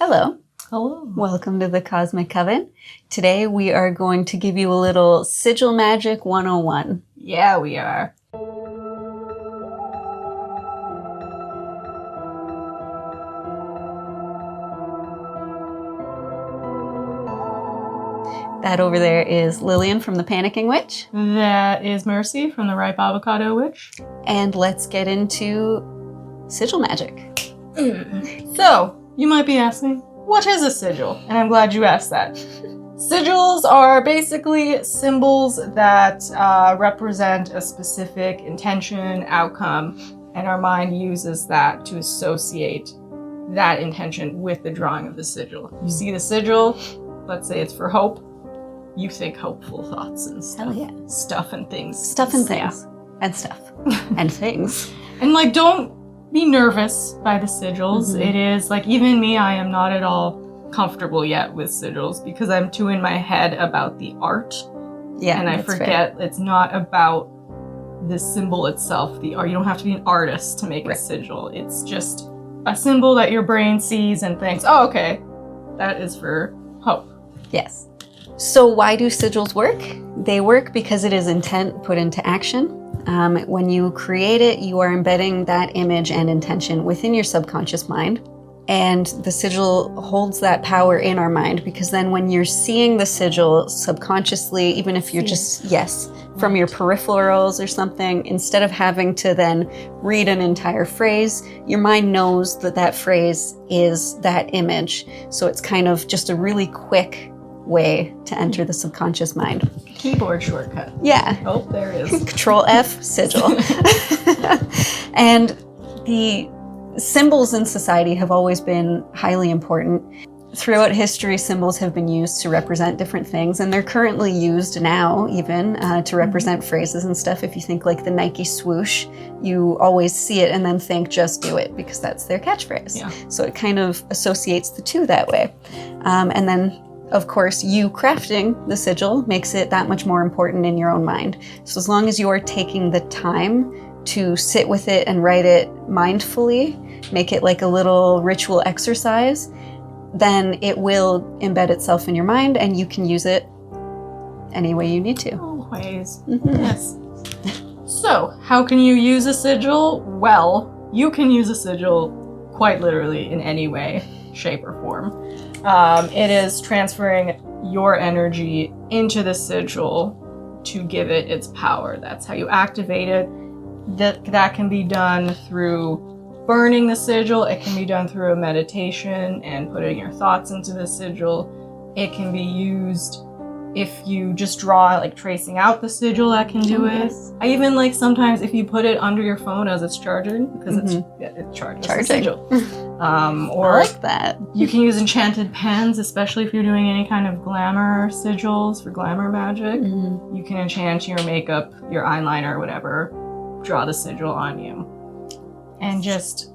Hello. Hello. Welcome to the Cosmic Coven. Today we are going to give you a little Sigil Magic 101. Yeah, we are. That over there is Lillian from the Panicking Witch. That is Mercy from the Ripe Avocado Witch. And let's get into sigil magic. So, you might be asking, what is a sigil? And I'm glad you asked that. Sigils are basically symbols that represent a specific intention, outcome, and our mind uses that to associate that intention with the drawing of the sigil. You see the sigil, let's say it's for hope, you think hopeful thoughts and stuff. Hell yeah. Stuff and things. Stuff and things. Yeah. And stuff. And things. And don't be nervous by the sigils. Mm-hmm. It is, even me, I am not at all comfortable yet with sigils because I'm too in my head about the art. Yeah, and I forget it's not about the symbol itself, the art. You don't have to be an artist to make a sigil. It's just a symbol that your brain sees and thinks, oh, okay, that is for hope. Yes. So why do sigils work? They work because it is intent put into action. When you create it, you are embedding that image and intention within your subconscious mind. And the sigil holds that power in our mind because then when you're seeing the sigil subconsciously, even if you're from your peripherals or something, instead of having to then read an entire phrase, your mind knows that that phrase is that image. So it's kind of just a really quick way to enter the subconscious mind. Keyboard shortcut. Yeah. Oh, there it is. Control F, sigil. And the symbols in society have always been highly important. Throughout history, symbols have been used to represent different things, and they're currently used now even to represent phrases and stuff. If you think like the Nike swoosh, you always see it and then think, just do it, because that's their catchphrase. Yeah. So it kind of associates the two that way. And then of course, you crafting the sigil makes it that much more important in your own mind. So as long as you are taking the time to sit with it and write it mindfully, make it like a little ritual exercise, then it will embed itself in your mind and you can use it any way you need to. Always. Mm-hmm. Yes. So, how can you use a sigil? Well, you can use a sigil quite literally in any way, shape, or form. It is transferring your energy into the sigil to give it its power. That's how you activate it. That can be done through burning the sigil. It can be done through a meditation and putting your thoughts into the sigil. It can be used if you just draw, tracing out the sigil, that can do it. Yes. I even sometimes if you put it under your phone as it's charging, because it's charging. It's a sigil. Or I like that. You can use enchanted pens, especially if you're doing any kind of glamour sigils for glamour magic. Mm-hmm. You can enchant your makeup, your eyeliner, or whatever, draw the sigil on you. And just,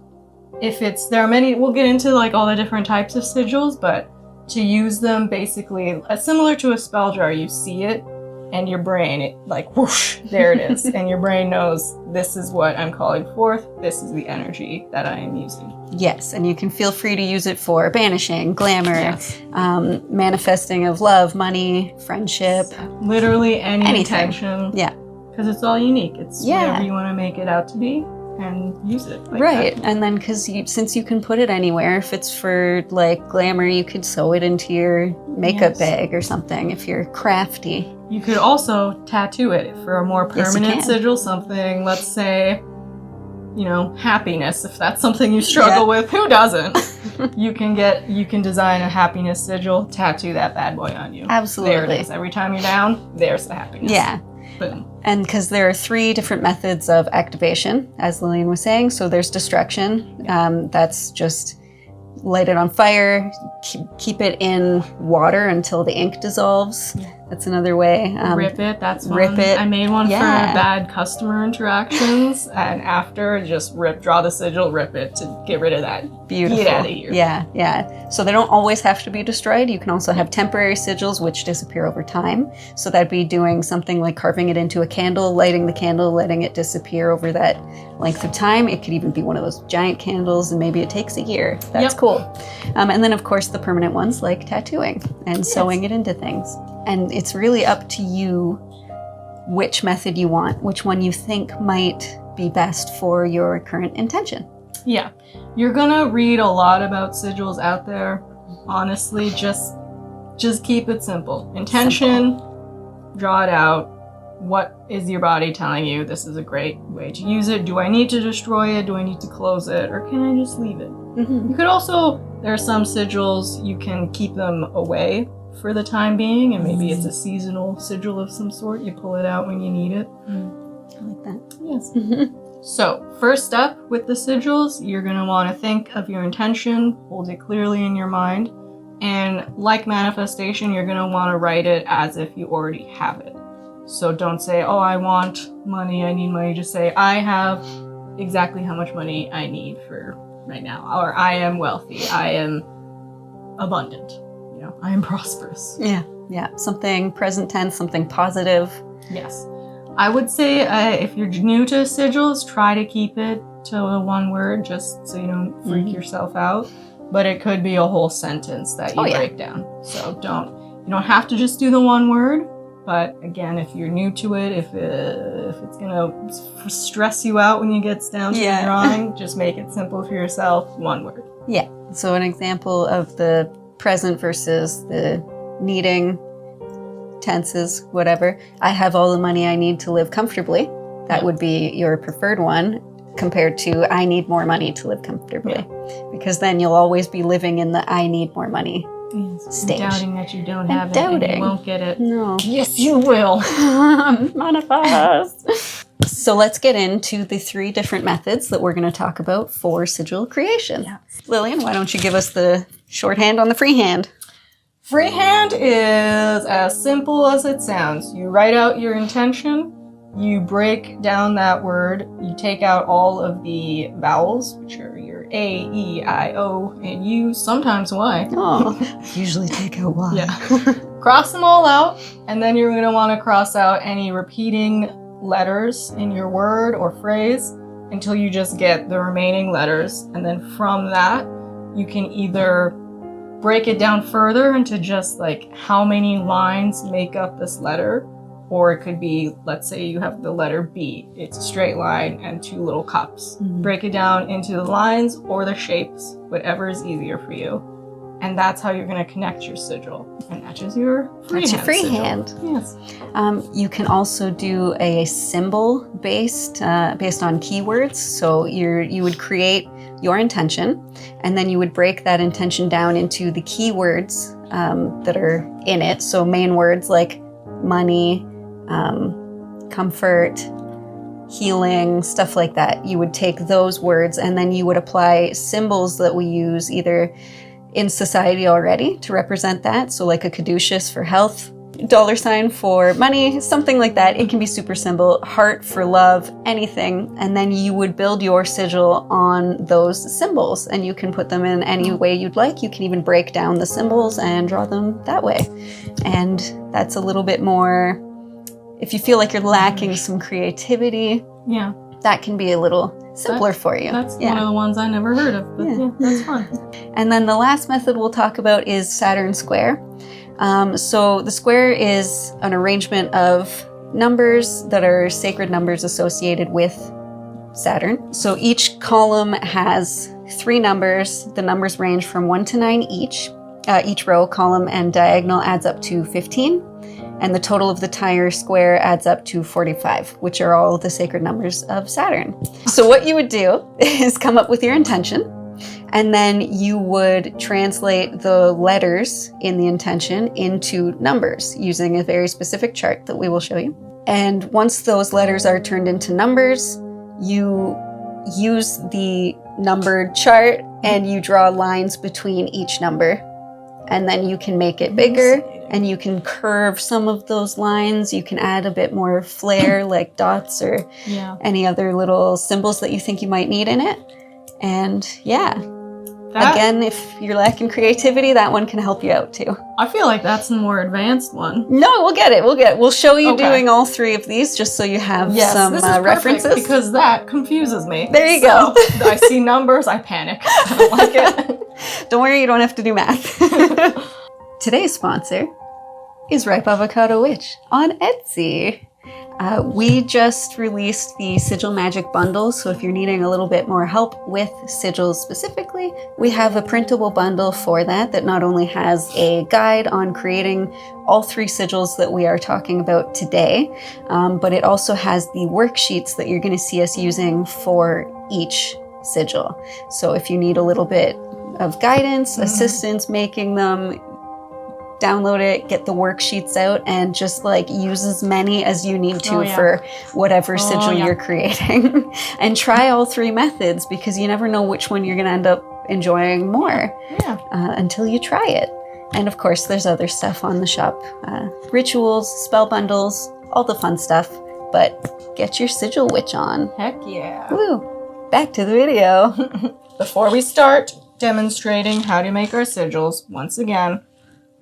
there are many, we'll get into all the different types of sigils, but to use them basically, similar to a spell jar, you see it, and your brain, whoosh, there it is. And your brain knows, this is what I'm calling forth, this is the energy that I am using. Yes, and you can feel free to use it for banishing, glamour, manifesting of love, money, friendship. Literally anything. Intention. Yeah. Because it's all unique. It's whatever you want to make it out to be and use it. Right, and then since you can put it anywhere, if it's for glamour, you could sew it into your makeup bag or something if you're crafty. You could also tattoo it for a more permanent sigil, something, let's say, happiness, if that's something you struggle with. Who doesn't? You can design a happiness sigil, tattoo that bad boy on you. Absolutely. There it is. Every time you're down, there's the happiness. Yeah. Boom. And because there are 3 different methods of activation, as Lillian was saying. So there's destruction. That's just light it on fire, keep it in water until the ink dissolves. That's another way. Rip it, that's one. Rip it. I made one Yeah. for bad customer interactions, and after, just draw the sigil, rip it to get rid of that. Beautiful. Get out of here. Yeah. So they don't always have to be destroyed. You can also have temporary sigils which disappear over time. So that'd be doing something like carving it into a candle, lighting the candle, letting it disappear over that length of time. It could even be one of those giant candles, and maybe it takes a year. That's cool. And then, of course, the permanent ones like tattooing and sewing it into things. And it's really up to you which method you want, which one you think might be best for your current intention. Yeah. You're gonna read a lot about sigils out there. Honestly, just keep it simple. Intention, draw it out. What is your body telling you? This is a great way to use it. Do I need to destroy it? Do I need to close it? Or can I just leave it? Mm-hmm. You could also, there are some sigils, you can keep them away for the time being, and maybe it's a seasonal sigil of some sort. You pull it out when you need it. I like that. Yes. Mm-hmm. So, first up with the sigils, you're going to want to think of your intention, hold it clearly in your mind, and like manifestation, you're going to want to write it as if you already have it. So don't say, oh, I want money, I need money. Just say, I have exactly how much money I need for right now. Or I am wealthy, I am abundant. I am prosperous. Yeah. Something present tense, something positive. Yes. I would say if you're new to sigils, try to keep it to one word just so you don't freak yourself out. But it could be a whole sentence that you break down. So you don't have to just do the one word. But again, if you're new to it, if it's gonna stress you out when you get down to the drawing, just make it simple for yourself, one word. Yeah. So an example of the present versus the needing tenses, whatever. I have all the money I need to live comfortably. That would be your preferred one compared to I need more money to live comfortably. Because then you'll always be living in the I need more money stage. Doubting that you don't have it and you won't get it. No. Yes, you will. Manifest. So let's get into the 3 different methods that we're going to talk about for sigil creation. Yeah. Lillian, why don't you give us the shorthand on the freehand? Freehand is as simple as it sounds. You write out your intention, you break down that word, you take out all of the vowels, which are your A, E, I, O, and U, sometimes Y. Oh, usually take out Y. Yeah. Cross them all out, and then you're going to want to cross out any repeating letters in your word or phrase until you just get the remaining letters. And then from that, you can either break it down further into just like how many lines make up this letter, or it could be, let's say you have the letter B. It's a straight line and 2 little cups. Break it down into the lines or the shapes, whatever is easier for you. And that's how you're going to connect your sigil. And that's just your freehand. Yes. You can also do a symbol based on keywords. So you would create your intention, and then you would break that intention down into the keywords that are in it. So main words like money, comfort, healing, stuff like that. You would take those words, and then you would apply symbols that we use either in society already to represent that. So like a caduceus for health, $sign for money, something like that. It can be super simple. Heart for love, anything. And then you would build your sigil on those symbols, and you can put them in any way you'd like. You can even break down the symbols and draw them that way. And that's a little bit more, if you feel like you're lacking some creativity, that can be a little simpler for you. That's one of the ones I never heard of, but that's fun. And then the last method we'll talk about is Saturn Square. So the square is an arrangement of numbers that are sacred numbers associated with Saturn. So each column has 3 numbers. The numbers range from 1 to 9 each. Each row, column, and diagonal adds up to 15. And the total of the entire square adds up to 45, which are all the sacred numbers of Saturn. So what you would do is come up with your intention, and then you would translate the letters in the intention into numbers using a very specific chart that we will show you. And once those letters are turned into numbers, you use the numbered chart and you draw lines between each number. And then you can make it bigger And you can curve some of those lines. You can add a bit more flair, like dots or any other little symbols that you think you might need in it. And yeah, again, if you're lacking creativity, that one can help you out too. I feel like that's the more advanced one. No, we'll get it. We'll show you doing all three of these just so you have some this is references. Because that confuses me. There you go. I see numbers, I panic. I don't like it. Don't worry, you don't have to do math. Today's sponsor is Ripe Avocado Witch on Etsy. We just released the Sigil Magic bundle, so if you're needing a little bit more help with sigils specifically, we have a printable bundle for that not only has a guide on creating all three sigils that we are talking about today, but it also has the worksheets that you're going to see us using for each sigil. So if you need a little bit of guidance, assistance making them, download it, get the worksheets out, and just like use as many as you need to for whatever sigil you're creating. And try all three methods, because you never know which one you're going to end up enjoying more until you try it. And of course, there's other stuff on the shop. Rituals, spell bundles, all the fun stuff. But get your sigil witch on. Heck yeah. Woo! Back to the video. Before we start demonstrating how to make our sigils, once again,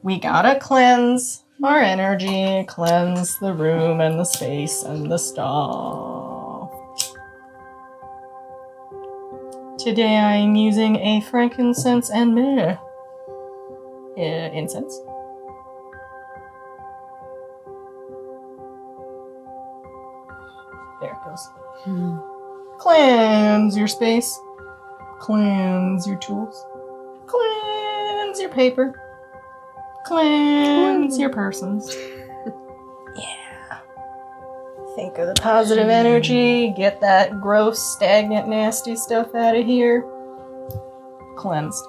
we gotta cleanse our energy, cleanse the room and the space and the stuff. Today I'm using a frankincense and myrrh incense. There it goes. Cleanse your space. Cleanse your tools. Cleanse your paper. Cleanse your persons. Think of the positive energy. Get that gross, stagnant, nasty stuff out of here. Cleansed.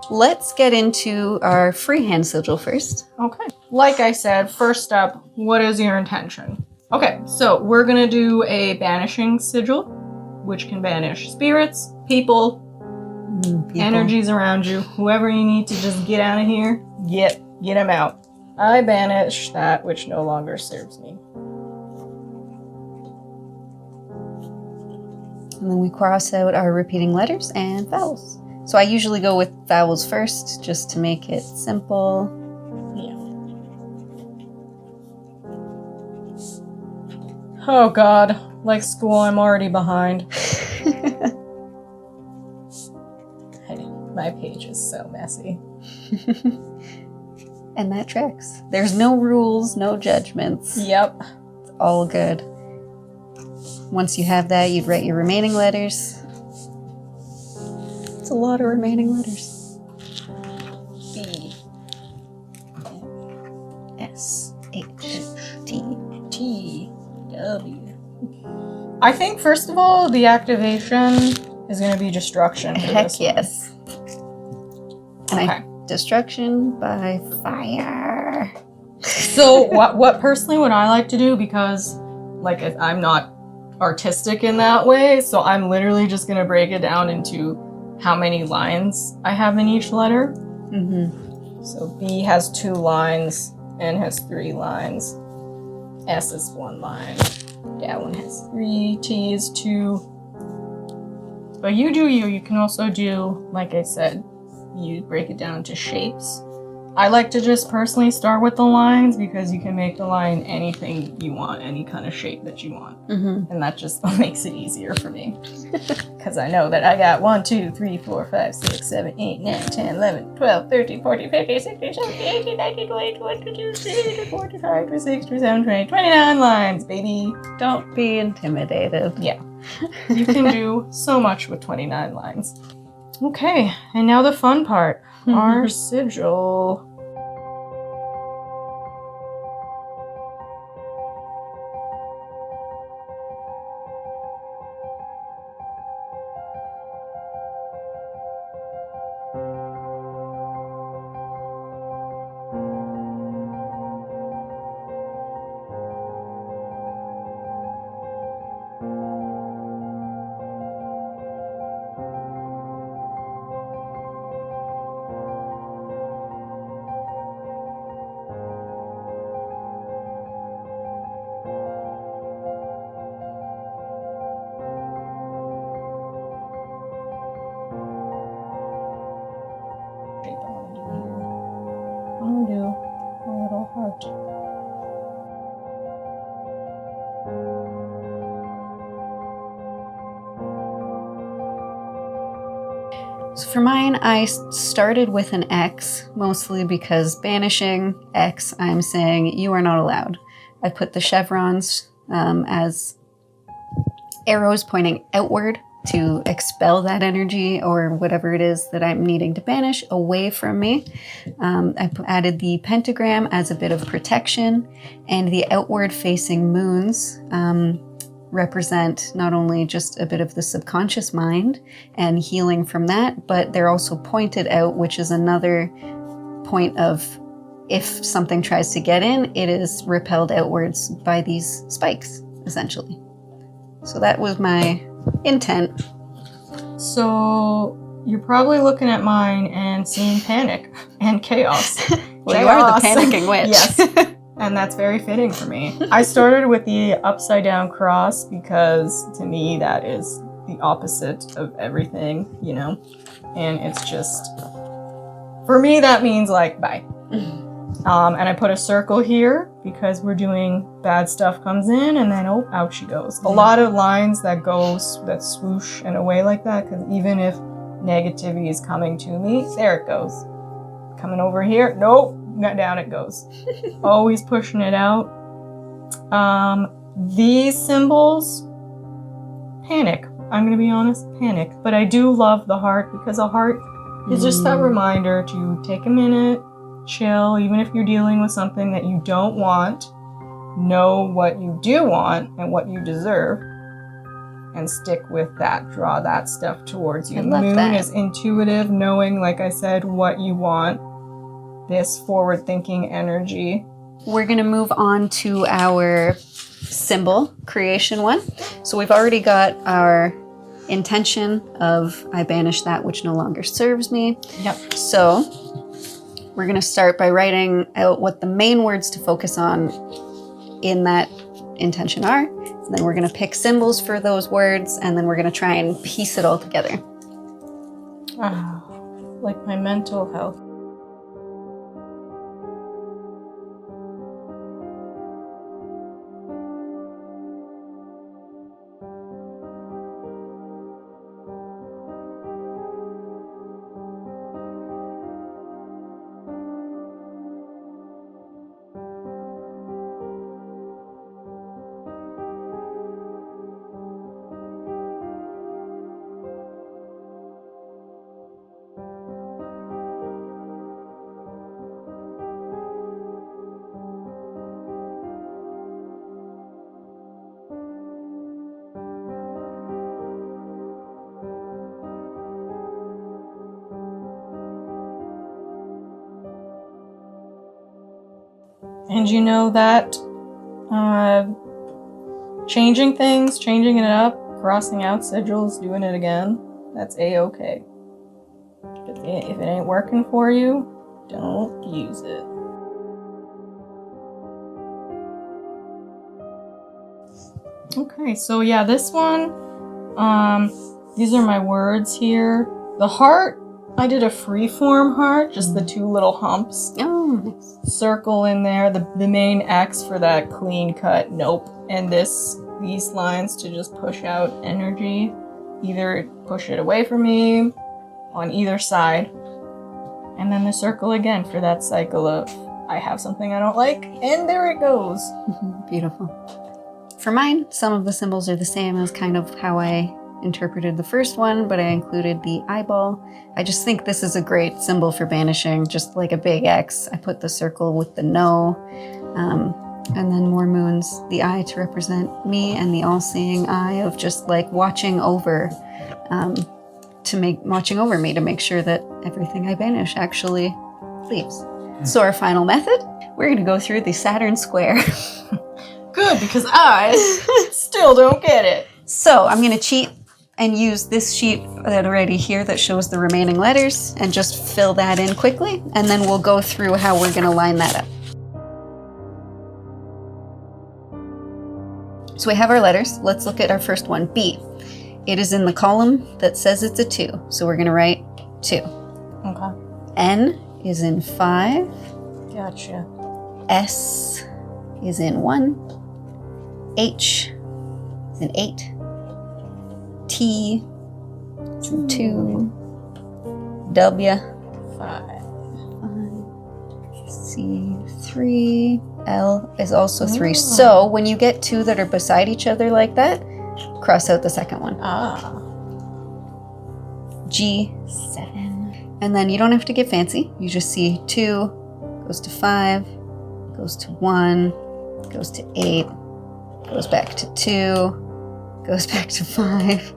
Let's get into our freehand sigil first. Okay. Like I said, first up, what is your intention? Okay, so we're gonna do a banishing sigil, which can banish spirits, people, energies around you, whoever you need to just get out of here, get them out. I banish that which no longer serves me. And then we cross out our repeating letters and vowels. So I usually go with vowels first, just to make it simple. Yeah. Oh God, like school, I'm already behind. My page is so messy. And that tracks. There's no rules, no judgments. Yep. It's all good. Once you have that, you'd write your remaining letters. It's a lot of remaining letters. B. S. H. T. T. W. I think, first of all, the activation is going to be destruction. Heck yes. Okay. Destruction by fire. So what personally would I like to do, because like I'm not artistic in that way, so I'm literally just gonna break it down into how many lines I have in each letter. So B has 2 lines, N has 3 lines, S is 1 line, that one has 3, T is 2. But you do you can also do, like I said, you break it down into shapes. I like to just personally start with the lines, because you can make the line anything you want, any kind of shape that you want. And that just makes it easier for me. Because I know that I got 1, 2, 3, 4, 5, 6, 7, 8, 9, 10, 11, 12, 13, 14, 15, 16, 17, 18, 19, 20, 21, 22, 23, 24, 25, 26, 27, 28, 29 lines, baby. Don't be intimidated. Yeah. You can do so much with 29 lines. Okay, and now the fun part. Our sigil. For mine, I started with an X, mostly because banishing X, I'm saying you are not allowed. I put the chevrons as arrows pointing outward to expel that energy or whatever it is that I'm needing to banish away from me. I added the pentagram as a bit of protection, and the outward facing moons represent not only just a bit of the subconscious mind and healing from that, but they're also pointed out, which is another point of if something tries to get in, it is repelled outwards by these spikes, essentially. So that was my intent. So you're probably looking at mine and seeing panic and chaos. Well, you are the panicking witch. Yes. And that's very fitting for me. I started with the upside down cross because to me that is the opposite of everything, you know? And it's just, for me that means like, bye. And I put a circle here because we're doing bad stuff comes in and then, oh, out she goes. A lot of lines that swoosh and away like that, because even if negativity is coming to me, there it goes. Coming over here, nope, down it goes. Always pushing it out. These symbols, panic. I'm going to be honest, panic. But I do love the heart because a heart is just that reminder to take a minute, chill, even if you're dealing with something that you don't want, know what you do want and what you deserve, and stick with that. Draw that stuff towards you. I love Moon that. is intuitive, knowing, like I said, what you want. This forward-thinking energy. We're going to move on to our symbol creation one. So we've already got our intention of I banish that which no longer serves me. Yep. So we're going to start by writing out what the main words to focus on in that intention are. And then we're going to pick symbols for those words, and then we're going to try and piece it all together. Like my mental health. And you know that changing things, changing it up, crossing out sigils, doing it again, that's A-okay. If it ain't working for you, don't use it. Okay, so yeah, this one, these are my words here. The heart, I did a freeform heart, just the two little humps. Oh, nice. Circle in there, the main X for that clean cut, nope. And these lines to just push out energy. Either push it away from me, on either side. And then the circle again for that cycle of, I have something I don't like, and there it goes. Beautiful. For mine, some of the symbols are the same as kind of how I interpreted the first one, but I included the eyeball. I just think this is a great symbol for banishing, just like a big X. I put the circle with the no, and then more moons, the eye to represent me, and the all-seeing eye of just like watching over me to make sure that everything I banish actually leaves. So our final method, we're going to go through the Saturn Square. Good, because I still don't get it. So I'm going to cheat and use this sheet that already here that shows the remaining letters and just fill that in quickly, and then we'll go through how we're going to line that up. So we have our letters. Let's look at our first one, B. It is in the column that says it's a 2, so we're going to write 2. Okay. N is in 5. Gotcha. S is in 1. H is in 8. T is in 2. W. 5. C, 3. L is also 3. So when you get 2 that are beside each other like that, cross out the second one. Ah. G, 7. And then you don't have to get fancy. You just see 2, goes to 5, goes to 1, goes to 8, goes back to 2, goes back to 5,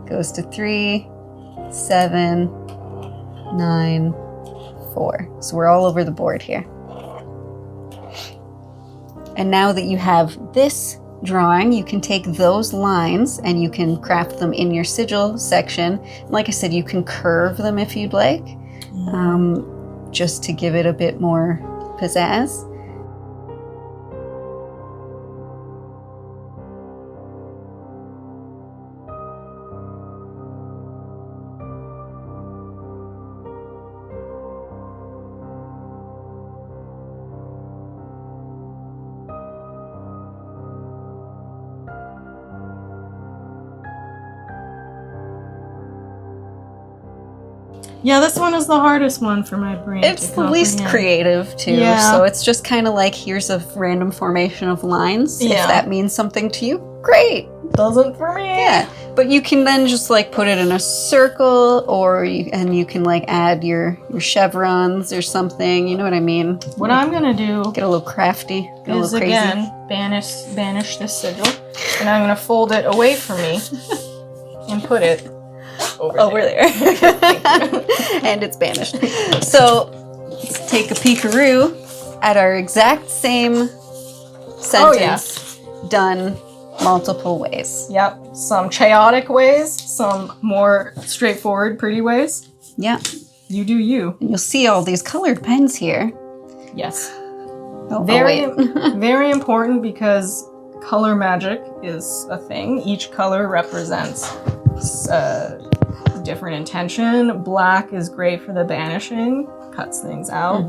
goes to 3, 7, 9, 4. So we're all over the board here. And now that you have this drawing, you can take those lines and you can craft them in your sigil section. Like I said, you can curve them if you'd like, just to give it a bit more pizzazz. Yeah, this one is the hardest one for my brain. It's the least creative too, Yeah. so it's just kind of like, here's a random formation of lines. Yeah. If that means something to you, great. Doesn't for me. Yeah, but you can then just like put it in a circle, or you can like add your chevrons or something. You know what I mean? What I'm gonna do Get a little crafty, get a is little crazy. again banish this sigil, and I'm gonna fold it away from me and put it over there. And it's banished. So let's take a peekaroo at our exact same sentence, done multiple ways. Yep, some chaotic ways, some more straightforward, pretty ways. Yeah, You do you. and you'll see all these colored pens here. Yes. Oh, Very, wait. very important, because color magic is a thing. Each color represents different intention. Black is great for the banishing, cuts things out.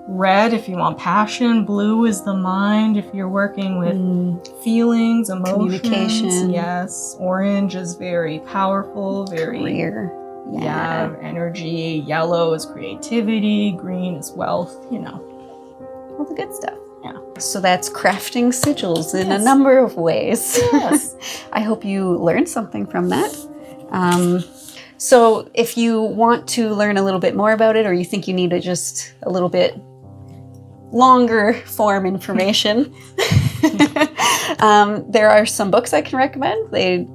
Red if you want passion. Blue is the mind if you're working with feelings, emotions. Communication. Yes. Orange is very powerful, very Career. yeah, energy. Yellow is creativity. Green is wealth. You know, All the good stuff. Yeah. So that's crafting sigils in a Yes. number of ways. Yes. I hope you learned something from that. So if you want to learn a little bit more about it, or you think you need just a little bit longer form information, there are some books I can recommend. They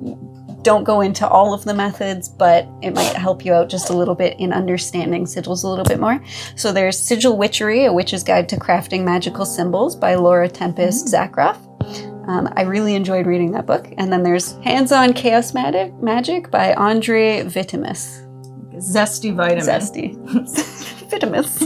don't go into all of the methods, but it might help you out just a little bit in understanding sigils a little bit more. So there's Sigil Witchery, A Witch's Guide to Crafting Magical Symbols by Laura Tempest Zakroff. I really enjoyed reading that book. And then there's Hands-on Chaos Magic by Andre Vitamus. Zesty vitamin. Zesty. Vitamus.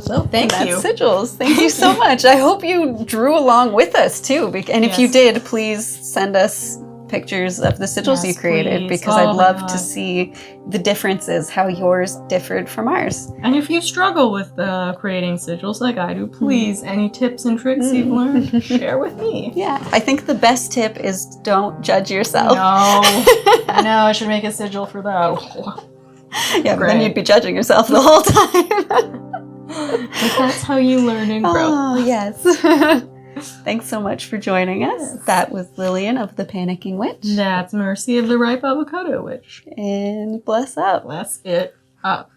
So thank That's you. sigils. Thank you so much. I hope you drew along with us too. And if you Yes. did, please send us pictures of the sigils you Yes, created, please. because Oh I'd my love God. to see the differences, how yours differed from ours. And if you struggle with creating sigils like I do, please, any tips and tricks you've learned, share with me. Yeah, I think the best tip is don't judge yourself. No, I know, I should make a sigil for that. Yeah, but then Great. you'd be judging yourself the whole time. But that's how you learn and grow. Oh, yes. Thanks so much for joining us. Yes. That was Lillian of the Panicking Witch. That's Mercy of the Ripe Avocado Witch. And bless up. Bless it up.